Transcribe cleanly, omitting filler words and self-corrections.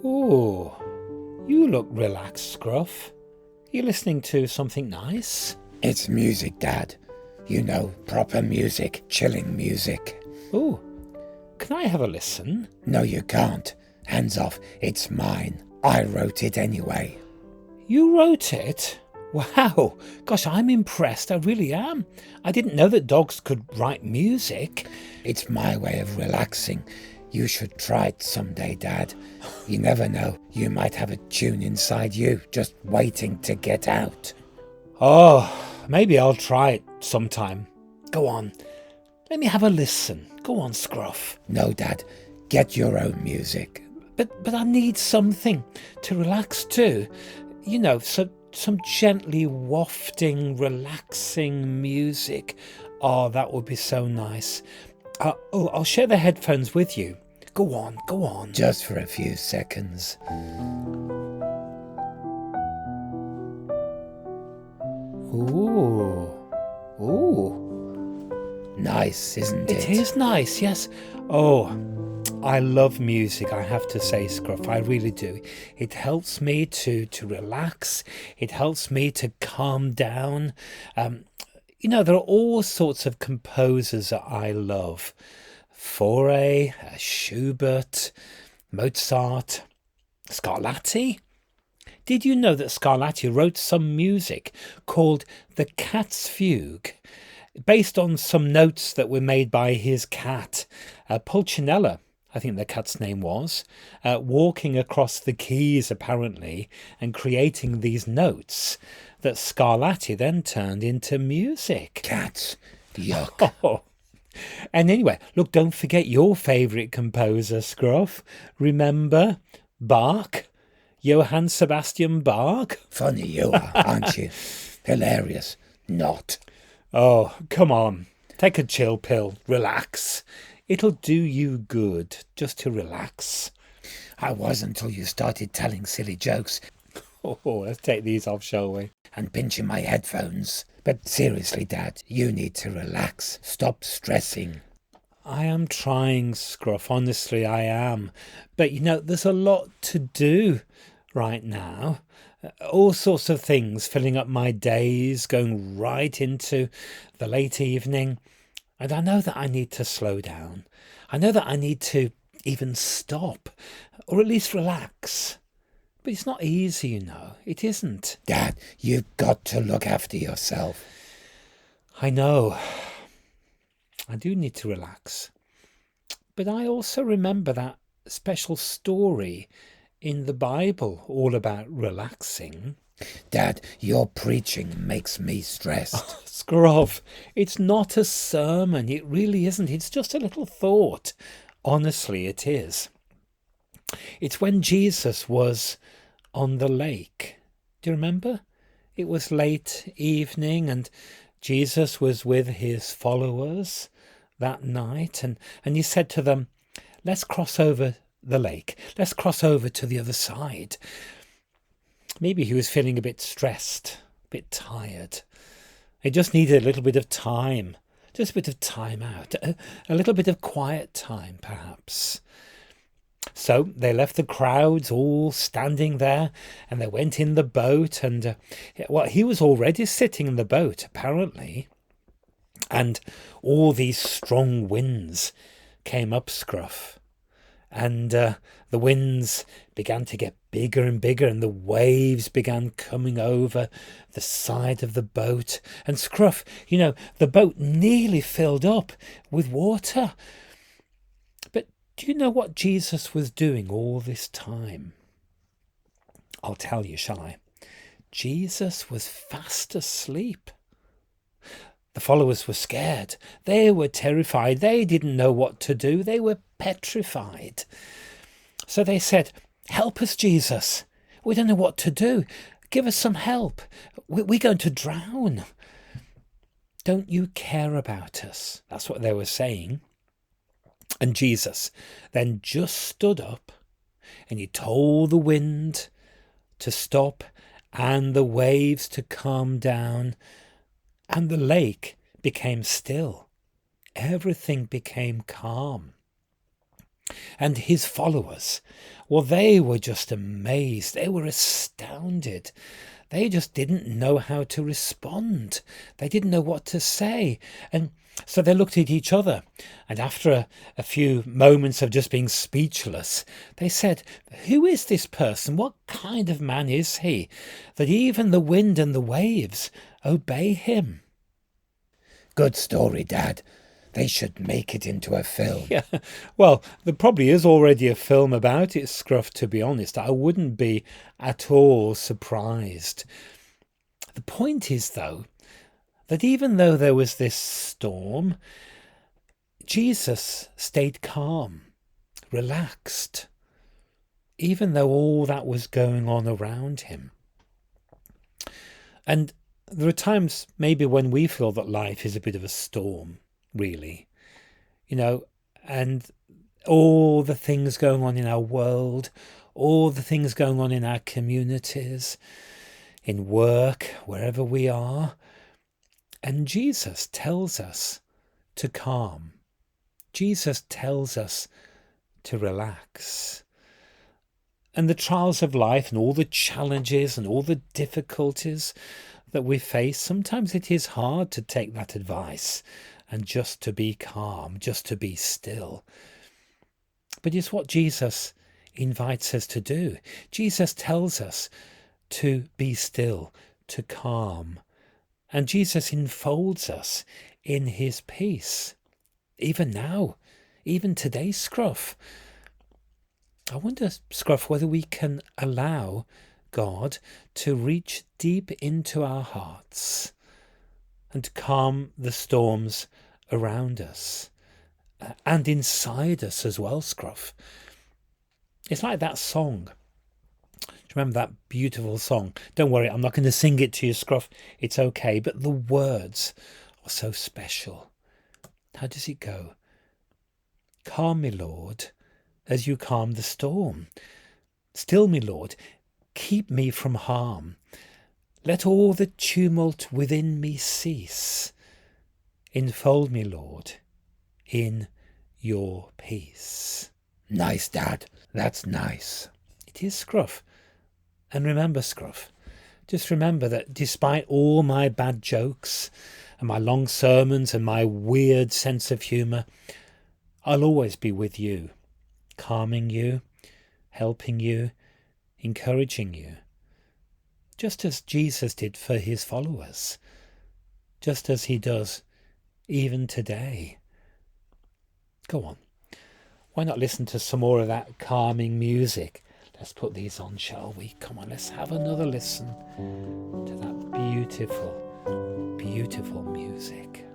Ooh, you look relaxed, Scruff. You listening to something nice? It's music, Dad. You know, proper music, chilling music. Ooh, can I have a listen? No, you can't. Hands off, it's mine. I wrote it anyway. You wrote it? Wow, gosh, I'm impressed, I really am. I didn't know that dogs could write music. It's my way of relaxing. You should try it someday, Dad. You never know, you might have a tune inside you, just waiting to get out. Oh, maybe I'll try it sometime. Go on, let me have a listen. Go on, Scruff. No, Dad, get your own music. But I need something to relax to. You know, some gently wafting, relaxing music. Oh, that would be so nice. I'll share the headphones with you. Go on, go on. Just for a few seconds. Ooh. Nice, isn't it? It is nice, yes. Oh, I love music, I have to say, Scruff. I really do. It helps me to relax. It helps me to calm down. You know, there are all sorts of composers that I love. Fauré, Schubert, Mozart, Scarlatti. Did you know that Scarlatti wrote some music called The Cat's Fugue, based on some notes that were made by his cat, Pulcinella, I think the cat's name was, walking across the keys apparently and creating these notes that Scarlatti then turned into music. Cats. Yuck. Oh. And anyway, look, don't forget your favourite composer, Scruff. Remember Bach? Johann Sebastian Bach? Funny you are, aren't you? Hilarious. Not. Oh, come on. Take a chill pill. Relax. It'll do you good just to relax. I was until you started telling silly jokes. Oh, let's take these off, shall we? And pinching my headphones. But seriously, Dad, you need to relax. Stop stressing. I am trying, Scruff. Honestly, I am. But, you know, there's a lot to do right now. All sorts of things filling up my days, going right into the late evening. And I know that I need to slow down. I know that I need to even stop, or at least relax. But it's not easy, you know. It isn't. Dad, you've got to look after yourself. I know. I do need to relax. But I also remember that special story in the Bible all about relaxing. Dad, your preaching makes me stressed. Scruff, it's not a sermon. It really isn't. It's just a little thought. Honestly, it is. It's when Jesus was on the lake. Do you remember? It was late evening and Jesus was with his followers that night and he said to them, let's cross over the lake. Let's cross over to the other side. Maybe he was feeling a bit stressed, a bit tired. He just needed a little bit of time, just a bit of time out, a little bit of quiet time, perhaps. So they left the crowds all standing there and they went in the boat and, he was already sitting in the boat, apparently. And all these strong winds came up, Scruff. And the winds began to get bigger and bigger and the waves began coming over the side of the boat. And Scruff, you know, the boat nearly filled up with water. But do you know what Jesus was doing all this time? I'll tell you, shall I? Jesus was fast asleep. The followers were scared. They were terrified. They didn't know what to do. They were petrified. So they said, help us, Jesus. We don't know what to do. Give us some help. We're going to drown. Don't you care about us? That's what they were saying. And Jesus then just stood up and he told the wind to stop and the waves to calm down. And the lake became still. Everything became calm. And his followers, well, they were just amazed. They were astounded. They just didn't know how to respond. They didn't know what to say. And so they looked at each other. And after a few moments of just being speechless, they said, "Who is this person? What kind of man is he, that even the wind and the waves obey him?" Good story, Dad. They should make it into a film. Yeah, well, there probably is already a film about it, Scruff, to be honest. I wouldn't be at all surprised. The point is, though, that even though there was this storm, Jesus stayed calm, relaxed, even though all that was going on around him. And there are times maybe when we feel that life is a bit of a storm, really, and all the things going on in our world, all the things going on in our communities, in work, wherever we are. And Jesus tells us to calm. Jesus tells us to relax. And the trials of life and all the challenges and all the difficulties that we face, sometimes it is hard to take that advice and just to be calm, just to be still. But it's what Jesus invites us to do. Jesus tells us to be still, to calm. And Jesus enfolds us in his peace. Even now, even today, Scruff. I wonder, Scruff, whether we can allow God to reach deep into our hearts and calm the storms around us and inside us as well, Scruff. It's like that song. Do you remember that beautiful song? Don't worry, I'm not going to sing it to you, Scruff. It's okay, but the words are so special. How does it go? Calm me, Lord, as you calm the storm. Still me, Lord, keep me from harm. Let all the tumult within me cease. Enfold me, Lord, in your peace. Nice, Dad. That's nice. It is, Scruff. And remember, Scruff, just remember that despite all my bad jokes and my long sermons and my weird sense of humour, I'll always be with you, calming you, helping you, encouraging you, just as Jesus did for his followers, just as he does even today. Go on. Why not listen to some more of that calming music? Let's put these on, shall we? Come on, let's have another listen to that beautiful, beautiful music.